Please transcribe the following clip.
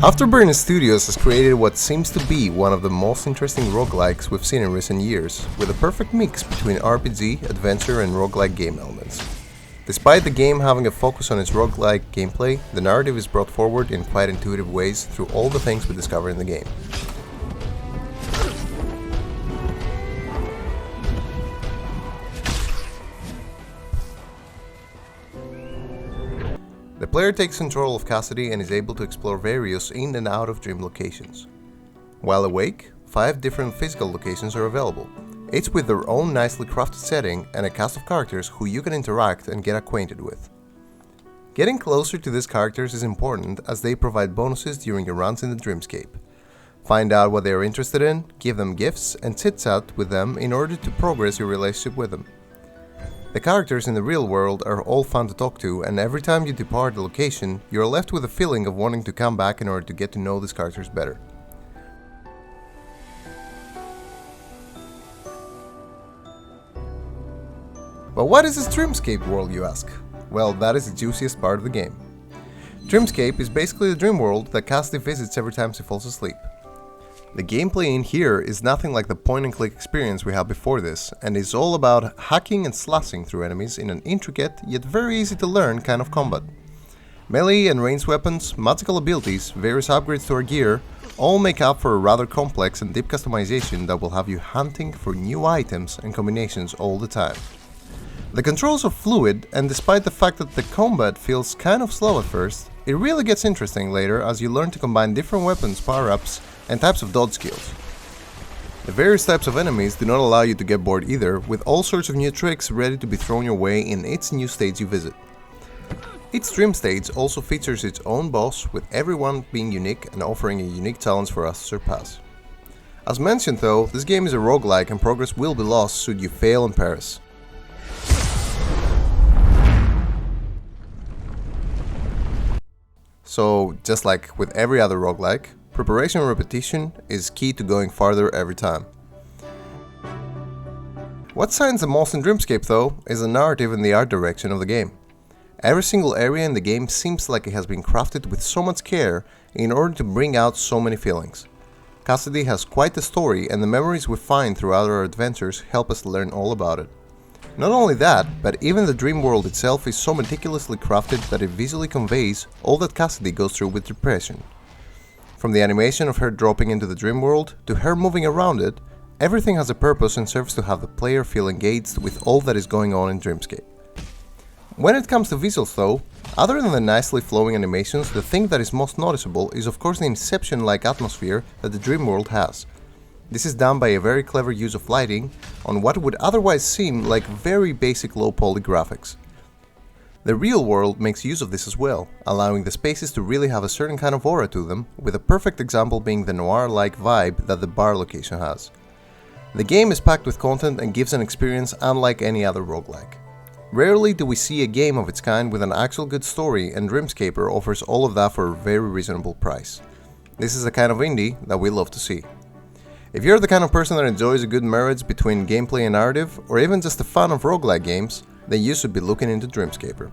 Afterburner Studios has created what seems to be one of the most interesting roguelikes we've seen in recent years, with a perfect mix between RPG, adventure and roguelike game elements. Despite the game having a focus on its roguelike gameplay, the narrative is brought forward in quite intuitive ways through all the things we discover in the game. The player takes control of Cassidy and is able to explore various in and out of dream locations. While awake, 5 different physical locations are available, each with their own nicely crafted setting and a cast of characters who you can interact and get acquainted with. Getting closer to these characters is important as they provide bonuses during your runs in the Dreamscape. Find out what they are interested in, give them gifts, and chit-chat with them in order to progress your relationship with them. The characters in the real world are all fun to talk to, and every time you depart the location, you are left with a feeling of wanting to come back in order to get to know these characters better. But what is this Dreamscape world, you ask? Well, that is the juiciest part of the game. Dreamscape is basically the dream world that Cassidy visits every time she falls asleep. The gameplay in here is nothing like the point-and-click experience we had before this, and is all about hacking and slashing through enemies in an intricate yet very easy to learn kind of combat. Melee and ranged weapons, magical abilities, various upgrades to our gear, all make up for a rather complex and deep customization that will have you hunting for new items and combinations all the time. The controls are fluid, and despite the fact that the combat feels kind of slow at first, it really gets interesting later as you learn to combine different weapons, power-ups, and types of dodge skills. The various types of enemies do not allow you to get bored either, with all sorts of new tricks ready to be thrown your way in each new stage you visit. Each dream stage also features its own boss, with everyone being unique and offering a unique challenge for us to surpass. As mentioned though, this game is a roguelike and progress will be lost should you fail and perish. So, just like with every other roguelike, preparation and repetition is key to going farther every time. What shines the most in Dreamscape though is the narrative and the art direction of the game. Every single area in the game seems like it has been crafted with so much care in order to bring out so many feelings. Cassidy has quite the story, and the memories we find throughout our adventures help us learn all about it. Not only that, but even the dream world itself is so meticulously crafted that it visually conveys all that Cassidy goes through with depression. From the animation of her dropping into the dream world, to her moving around it, everything has a purpose and serves to have the player feel engaged with all that is going on in Dreamscape. When it comes to visuals though, other than the nicely flowing animations, the thing that is most noticeable is of course the Inception-like atmosphere that the dream world has. This is done by a very clever use of lighting on what would otherwise seem like very basic low-poly graphics. The real world makes use of this as well, allowing the spaces to really have a certain kind of aura to them, with a perfect example being the noir-like vibe that the bar location has. The game is packed with content and gives an experience unlike any other roguelike. Rarely do we see a game of its kind with an actual good story, and Dreamscaper offers all of that for a very reasonable price. This is the kind of indie that we love to see. If you're the kind of person that enjoys a good marriage between gameplay and narrative, or even just the fun of roguelike games, then you should be looking into Dreamscaper.